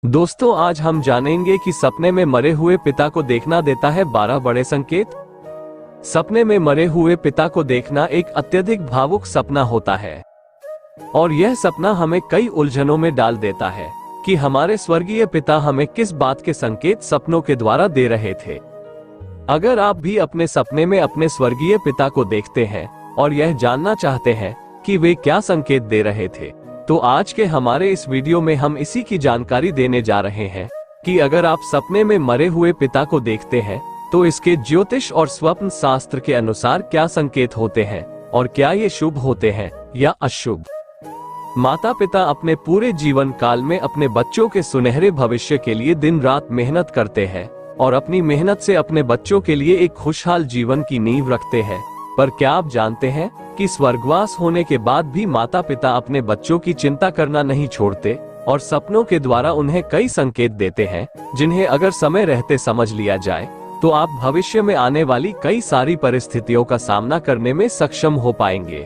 दोस्तों, आज हम जानेंगे कि सपने में मरे हुए पिता को देखना देता है 12 बड़े संकेत। सपने में मरे हुए पिता को देखना एक अत्यधिक भावुक सपना होता है और यह सपना हमें कई उलझनों में डाल देता है कि हमारे स्वर्गीय पिता हमें किस बात के संकेत सपनों के द्वारा दे रहे थे। अगर आप भी अपने सपने में अपने स्वर्गीय पिता को देखते हैं और यह जानना चाहते हैं कि वे क्या संकेत दे रहे थे, तो आज के हमारे इस वीडियो में हम इसी की जानकारी देने जा रहे हैं कि अगर आप सपने में मरे हुए पिता को देखते हैं तो इसके ज्योतिष और स्वप्न शास्त्र के अनुसार क्या संकेत होते हैं और क्या ये शुभ होते हैं या अशुभ। माता पिता अपने पूरे जीवन काल में अपने बच्चों के सुनहरे भविष्य के लिए दिन रात मेहनत करते हैं और अपनी मेहनत से अपने बच्चों के लिए एक खुशहाल जीवन की नींव रखते हैं। पर क्या आप जानते हैं कि स्वर्गवास होने के बाद भी माता पिता अपने बच्चों की चिंता करना नहीं छोड़ते और सपनों के द्वारा उन्हें कई संकेत देते हैं, जिन्हें अगर समय रहते समझ लिया जाए तो आप भविष्य में आने वाली कई सारी परिस्थितियों का सामना करने में सक्षम हो पाएंगे।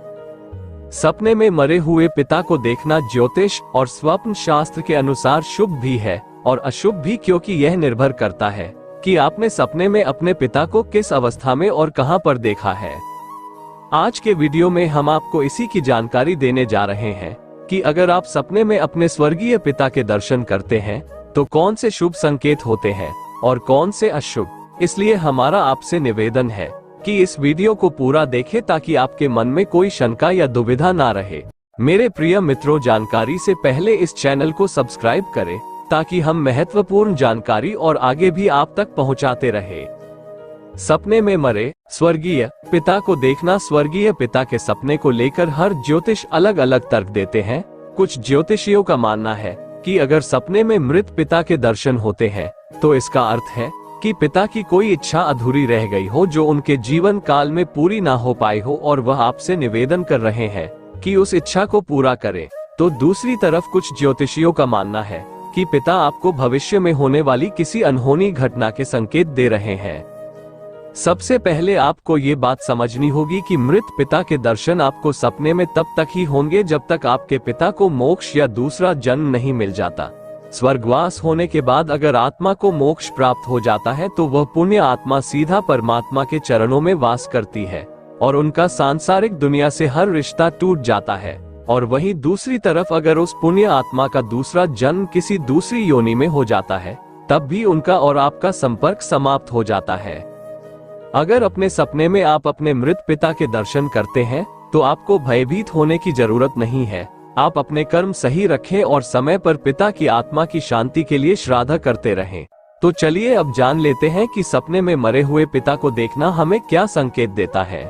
सपने में मरे हुए पिता को देखना ज्योतिष और स्वप्न शास्त्र के अनुसार शुभ भी है और अशुभ भी, क्योंकि यह निर्भर करता है कि आपने सपने में अपने पिता को किस अवस्था में और कहां पर देखा है। आज के वीडियो में हम आपको इसी की जानकारी देने जा रहे हैं कि अगर आप सपने में अपने स्वर्गीय पिता के दर्शन करते हैं तो कौन से शुभ संकेत होते हैं और कौन से अशुभ। इसलिए हमारा आपसे निवेदन है कि इस वीडियो को पूरा देखें ताकि आपके मन में कोई शंका या दुविधा ना रहे। मेरे प्रिय मित्रों, जानकारी से पहले इस चैनल को सब्सक्राइब करें ताकि हम महत्वपूर्ण जानकारी और आगे भी आप तक पहुंचाते रहे। सपने में मरे स्वर्गीय पिता को देखना। स्वर्गीय पिता के सपने को लेकर हर ज्योतिष अलग अलग तर्क देते हैं। कुछ ज्योतिषियों का मानना है कि अगर सपने में मृत पिता के दर्शन होते हैं तो इसका अर्थ है कि पिता की कोई इच्छा अधूरी रह गई हो जो उनके जीवन काल में पूरी ना हो पाई हो और वह आपसे निवेदन कर रहे हैं कि उस इच्छा को पूरा करें। तो दूसरी तरफ कुछ ज्योतिषियों का मानना है कि पिता आपको भविष्य में होने वाली किसी अनहोनी घटना के संकेत दे रहे हैं। सबसे पहले आपको ये बात समझनी होगी कि मृत पिता के दर्शन आपको सपने में तब तक ही होंगे जब तक आपके पिता को मोक्ष या दूसरा जन्म नहीं मिल जाता। स्वर्गवास होने के बाद अगर आत्मा को मोक्ष प्राप्त हो जाता है तो वह पुण्य आत्मा सीधा परमात्मा के चरणों में वास करती है और उनका सांसारिक दुनिया से हर रिश्ता टूट जाता है। और वहीं दूसरी तरफ अगर उस पुण्य आत्मा का दूसरा जन्म किसी दूसरी योनि में हो जाता है तब भी उनका और आपका संपर्क समाप्त हो जाता है। अगर अपने सपने में आप अपने मृत पिता के दर्शन करते हैं तो आपको भयभीत होने की जरूरत नहीं है। आप अपने कर्म सही रखें और समय पर पिता की आत्मा की शांति के लिए श्राद्ध करते रहें। तो चलिए अब जान लेते हैं कि सपने में मरे हुए पिता को देखना हमें क्या संकेत देता है।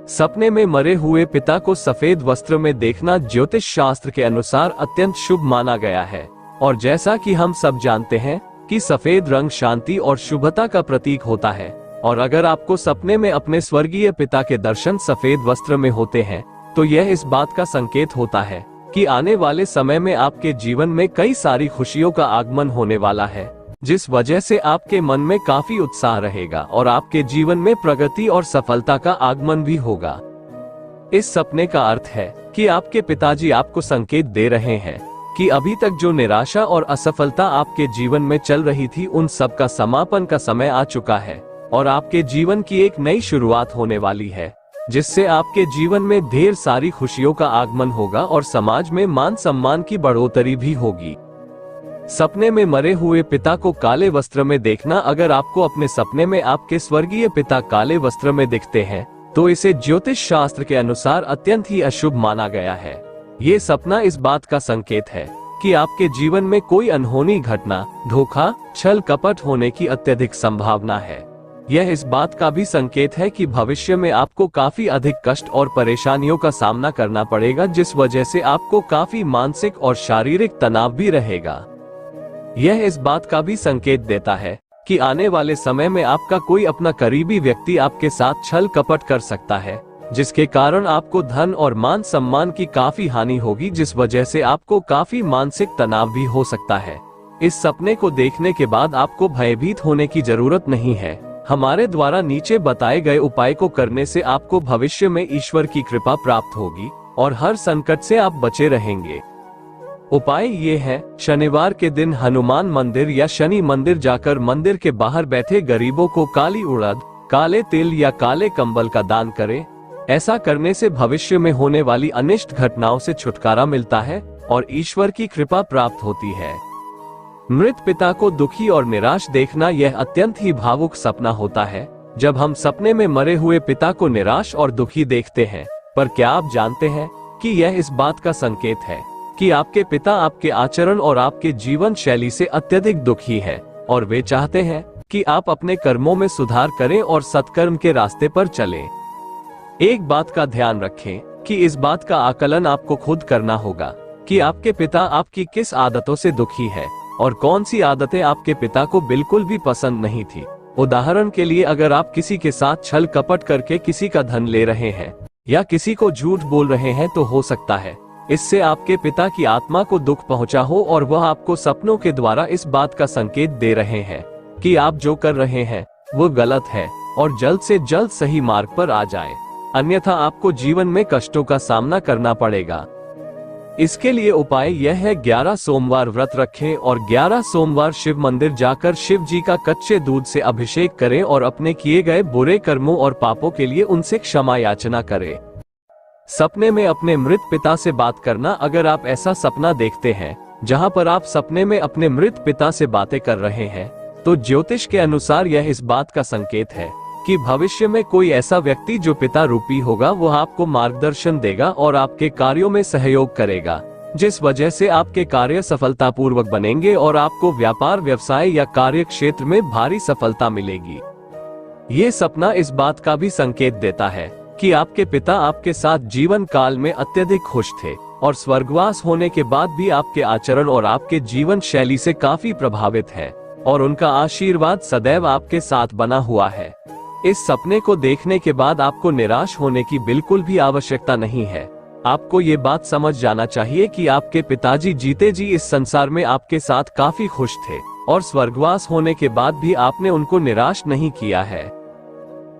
सपने में मरे हुए पिता को सफेद वस्त्र में देखना ज्योतिष शास्त्र के अनुसार अत्यंत शुभ माना गया है और जैसा कि हम सब जानते हैं कि सफेद रंग शांति और शुभता का प्रतीक होता है। और अगर आपको सपने में अपने स्वर्गीय पिता के दर्शन सफेद वस्त्र में होते हैं तो यह इस बात का संकेत होता है कि आने वाले समय में आपके जीवन में कई सारी खुशियों का आगमन होने वाला है, जिस वजह से आपके मन में काफी उत्साह रहेगा और आपके जीवन में प्रगति और सफलता का आगमन भी होगा। इस सपने का अर्थ है कि आपके पिताजी आपको संकेत दे रहे हैं कि अभी तक जो निराशा और असफलता आपके जीवन में चल रही थी उन सब का समापन का समय आ चुका है और आपके जीवन की एक नई शुरुआत होने वाली है, जिससे आपके जीवन में ढेर सारी खुशियों का आगमन होगा और समाज में मान सम्मान की बढ़ोतरी भी होगी। सपने में मरे हुए पिता को काले वस्त्र में देखना। अगर आपको अपने सपने में आपके स्वर्गीय पिता काले वस्त्र में दिखते हैं तो इसे ज्योतिष शास्त्र के अनुसार अत्यंत ही अशुभ माना गया है। ये सपना इस बात का संकेत है कि आपके जीवन में कोई अनहोनी घटना, धोखा, छल कपट होने की अत्यधिक संभावना है। यह इस बात का भी संकेत है कि भविष्य में आपको काफी अधिक कष्ट और परेशानियों का सामना करना पड़ेगा, जिस वजह से आपको काफी मानसिक और शारीरिक तनाव भी रहेगा। यह इस बात का भी संकेत देता है कि आने वाले समय में आपका कोई अपना करीबी व्यक्ति आपके साथ छल कपट कर सकता है, जिसके कारण आपको धन और मान सम्मान की काफी हानि होगी, जिस वजह से आपको काफी मानसिक तनाव भी हो सकता है। इस सपने को देखने के बाद आपको भयभीत होने की जरूरत नहीं है। हमारे द्वारा नीचे बताए गए उपाय को करने से आपको भविष्य में ईश्वर की कृपा प्राप्त होगी और हर संकट से आप बचे रहेंगे। उपाय ये है, शनिवार के दिन हनुमान मंदिर या शनि मंदिर जाकर मंदिर के बाहर बैठे गरीबों को काली उड़द, काले तिल या काले कंबल का दान करें। ऐसा करने से भविष्य में होने वाली अनिष्ट घटनाओं से छुटकारा मिलता है और ईश्वर की कृपा प्राप्त होती है। मृत पिता को दुखी और निराश देखना यह अत्यंत ही भावुक सपना होता है। जब हम सपने में मरे हुए पिता को निराश और दुखी देखते हैं, पर क्या आप जानते हैं कि यह इस बात का संकेत है कि आपके पिता आपके आचरण और आपके जीवन शैली से अत्यधिक दुखी है और वे चाहते हैं कि आप अपने कर्मों में सुधार करें और सत्कर्म के रास्ते पर चलें। एक बात का ध्यान रखें कि इस बात का आकलन आपको खुद करना होगा कि आपके पिता आपकी किस आदतों से दुखी है और कौन सी आदतें आपके पिता को बिल्कुल भी पसंद नहीं थी। उदाहरण के लिए, अगर आप किसी के साथ छल कपट करके किसी का धन ले रहे हैं या किसी को झूठ बोल रहे हैं, तो हो सकता है इससे आपके पिता की आत्मा को दुख पहुंचा हो और वह आपको सपनों के द्वारा इस बात का संकेत दे रहे हैं कि आप जो कर रहे हैं वो गलत है और जल्द से जल्द सही मार्ग पर आ जाएं। अन्यथा आपको जीवन में कष्टों का सामना करना पड़ेगा। इसके लिए उपाय यह है, 11 सोमवार व्रत रखें और 11 सोमवार शिव मंदिर जाकर शिव जी का कच्चे दूध से अभिषेक करें और अपने किए गए बुरे कर्मों और पापों के लिए उनसे क्षमा याचना करें। सपने में अपने मृत पिता से बात करना, अगर आप ऐसा सपना देखते हैं जहां पर आप सपने में अपने मृत पिता से बातें कर रहे हैं, तो ज्योतिष के अनुसार यह इस बात का संकेत है कि भविष्य में कोई ऐसा व्यक्ति जो पिता रूपी होगा वह आपको मार्गदर्शन देगा और आपके कार्यों में सहयोग करेगा, जिस वजह से आपके कार्य सफलतापूर्वक बनेंगे और आपको व्यापार, व्यवसाय या कार्य क्षेत्र में भारी सफलता मिलेगी। ये सपना इस बात का भी संकेत देता है कि आपके पिता आपके साथ जीवन काल में अत्यधिक खुश थे और स्वर्गवास होने के बाद भी आपके आचरण और आपके जीवन शैली से काफी प्रभावित है और उनका आशीर्वाद सदैव आपके साथ बना हुआ है। इस सपने को देखने के बाद आपको निराश होने की बिल्कुल भी आवश्यकता नहीं है। आपको ये बात समझ जाना चाहिए कि आपके पिताजी जीते जी इस संसार में आपके साथ काफी खुश थे और स्वर्गवास होने के बाद भी आपने उनको निराश नहीं किया है।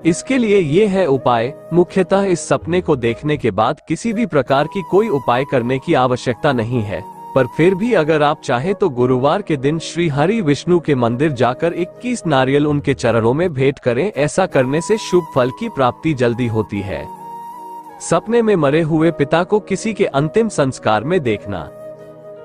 इसके लिए ये है उपाय। मुख्यतः इस सपने को देखने के बाद किसी भी प्रकार की कोई उपाय करने की आवश्यकता नहीं है, पर फिर भी अगर आप चाहे तो गुरुवार के दिन श्री हरि विष्णु के मंदिर जाकर 21 नारियल उनके चरणों में भेंट करें। ऐसा करने से शुभ फल की प्राप्ति जल्दी होती है। सपने में मरे हुए पिता को किसी के अंतिम संस्कार में देखना।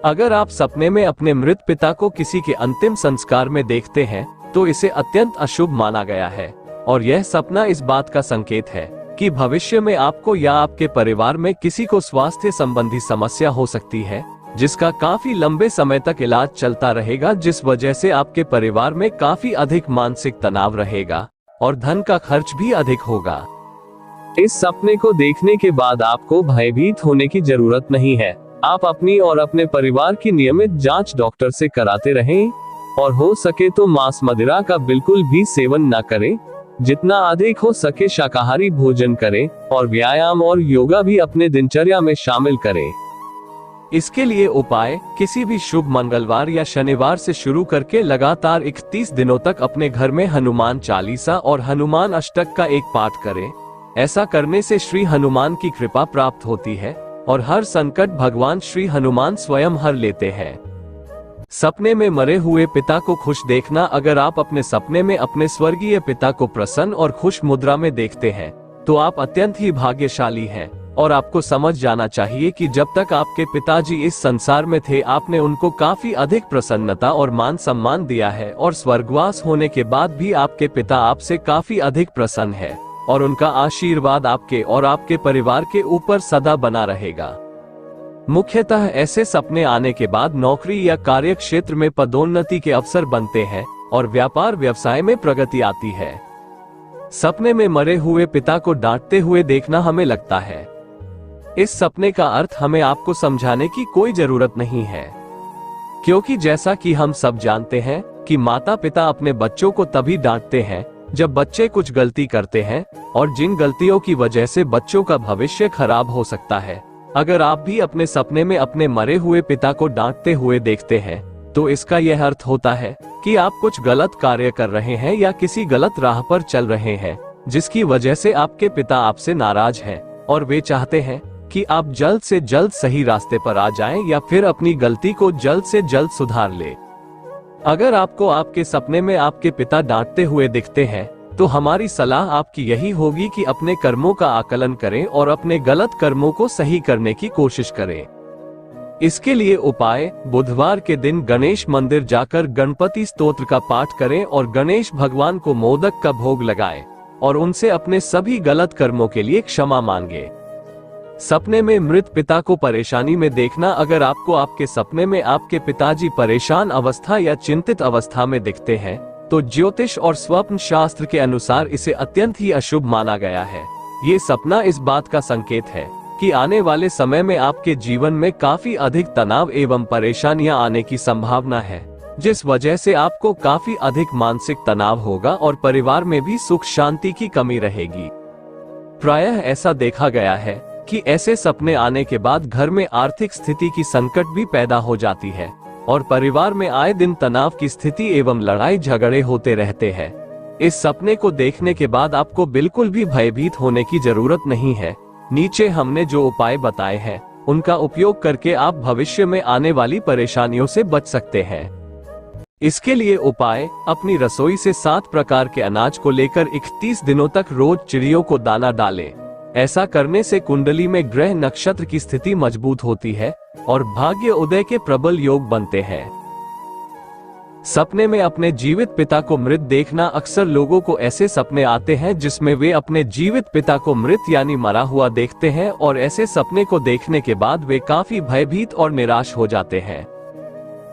अगर आप सपने में अपने मृत पिता को किसी के अंतिम संस्कार में देखते हैं तो इसे अत्यंत अशुभ माना गया है और यह सपना इस बात का संकेत है कि भविष्य में आपको या आपके परिवार में किसी को स्वास्थ्य संबंधी समस्या हो सकती है, जिसका काफी लंबे समय तक इलाज चलता रहेगा, जिस वजह से आपके परिवार में काफी अधिक मानसिक तनाव रहेगा और धन का खर्च भी अधिक होगा। इस सपने को देखने के बाद आपको भयभीत होने की जरूरत नहीं है। आप अपनी और अपने परिवार की नियमित जांच डॉक्टर से कराते रहें और हो सके तो मांस मदिरा का बिल्कुल भी सेवन न करें। जितना अधिक हो सके शाकाहारी भोजन करें और व्यायाम और योगा भी अपने दिनचर्या में शामिल करें। इसके लिए उपाय, किसी भी शुभ मंगलवार या शनिवार से शुरू करके लगातार 31 दिनों तक अपने घर में हनुमान चालीसा और हनुमान अष्टक का एक पाठ करें। ऐसा करने से श्री हनुमान की कृपा प्राप्त होती है और हर संकट भगवान श्री हनुमान स्वयं हर लेते हैं। सपने में मरे हुए पिता को खुश देखना। अगर आप अपने सपने में अपने स्वर्गीय पिता को प्रसन्न और खुश मुद्रा में देखते हैं तो आप अत्यंत ही भाग्यशाली हैं और आपको समझ जाना चाहिए कि जब तक आपके पिताजी इस संसार में थे आपने उनको काफी अधिक प्रसन्नता और मान सम्मान दिया है और स्वर्गवास होने के बाद भी आपके पिता आपसे काफी अधिक प्रसन्न है और उनका आशीर्वाद आपके और आपके परिवार के ऊपर सदा बना रहेगा। मुख्यतः ऐसे सपने आने के बाद नौकरी या कार्य क्षेत्र में पदोन्नति के अवसर बनते हैं और व्यापार व्यवसाय में प्रगति आती है। सपने में मरे हुए पिता को डांटते हुए देखना हमें लगता है इस सपने का अर्थ हमें आपको समझाने की कोई जरूरत नहीं है, क्योंकि जैसा कि हम सब जानते हैं कि माता पिता अपने बच्चों को तभी डांटते हैं जब बच्चे कुछ गलती करते हैं और जिन गलतियों की वजह से बच्चों का भविष्य खराब हो सकता है। अगर आप भी अपने सपने में अपने मरे हुए पिता को डांटते हुए देखते हैं तो इसका यह अर्थ होता है कि आप कुछ गलत कार्य कर रहे हैं या किसी गलत राह पर चल रहे हैं, जिसकी वजह से आपके पिता आपसे नाराज हैं और वे चाहते हैं कि आप जल्द से जल्द सही रास्ते पर आ जाएं या फिर अपनी गलती को जल्द से जल्द सुधार लें। अगर आपको आपके सपने में आपके पिता डांटते हुए दिखते हैं तो हमारी सलाह आपकी यही होगी कि अपने कर्मों का आकलन करें और अपने गलत कर्मों को सही करने की कोशिश करें। इसके लिए उपाय: बुधवार के दिन गणेश मंदिर जाकर गणपति स्तोत्र का पाठ करें और गणेश भगवान को मोदक का भोग लगाएं और उनसे अपने सभी गलत कर्मों के लिए क्षमा मांगे। सपने में मृत पिता को परेशानी में देखना: अगर आपको आपके सपने में आपके पिताजी परेशान अवस्था या चिंतित अवस्था में दिखते हैं तो ज्योतिष और स्वप्न शास्त्र के अनुसार इसे अत्यंत ही अशुभ माना गया है। ये सपना इस बात का संकेत है कि आने वाले समय में आपके जीवन में काफी अधिक तनाव एवं परेशानियां आने की संभावना है, जिस वजह से आपको काफी अधिक मानसिक तनाव होगा और परिवार में भी सुख शांति की कमी रहेगी। प्रायः ऐसा देखा गया है कि ऐसे सपने आने के बाद घर में आर्थिक स्थिति की संकट भी पैदा हो जाती है और परिवार में आए दिन तनाव की स्थिति एवं लड़ाई झगड़े होते रहते हैं। इस सपने को देखने के बाद आपको बिल्कुल भी भयभीत होने की जरूरत नहीं है। नीचे हमने जो उपाय बताए हैं उनका उपयोग करके आप भविष्य में आने वाली परेशानियों से बच सकते हैं। इसके लिए उपाय: अपनी रसोई से 7 प्रकार के अनाज को लेकर 31 दिनों तक रोज चिड़ियों को दाना डालें। ऐसा करने से कुंडली में ग्रह नक्षत्र की स्थिति मजबूत होती है और भाग्य उदय के प्रबल योग बनते हैं। सपने में अपने जीवित पिता को मृत देखना: अक्सर लोगों को ऐसे सपने आते हैं जिसमें वे अपने जीवित पिता को मृत यानी मरा हुआ देखते हैं और ऐसे सपने को देखने के बाद वे काफी भयभीत और निराश हो जाते हैं।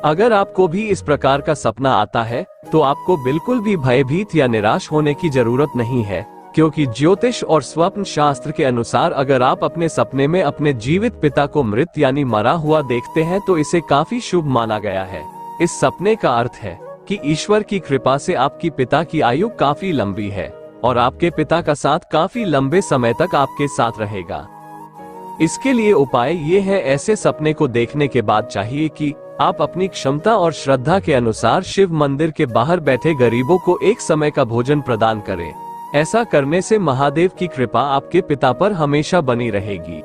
अगर आपको भी इस प्रकार का सपना आता है तो आपको बिल्कुल भी भयभीत या निराश होने की जरूरत नहीं है, क्योंकि ज्योतिष और स्वप्न शास्त्र के अनुसार अगर आप अपने सपने में अपने जीवित पिता को मृत यानी मरा हुआ देखते हैं तो इसे काफी शुभ माना गया है। इस सपने का अर्थ है कि ईश्वर की कृपा से आपकी पिता की आयु काफी लंबी है और आपके पिता का साथ काफी लंबे समय तक आपके साथ रहेगा। इसके लिए उपाय ये है: ऐसे सपने को देखने के बाद चाहिए कि आप अपनी क्षमता और श्रद्धा के अनुसार शिव मंदिर के बाहर बैठे गरीबों को एक समय का भोजन प्रदान करें। ऐसा करने से महादेव की कृपा आपके पिता पर हमेशा बनी रहेगी।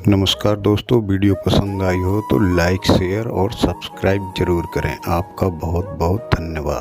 नमस्कार दोस्तों, वीडियो पसंद आई हो तो लाइक, शेयर और सब्सक्राइब जरूर करें। आपका बहुत बहुत धन्यवाद।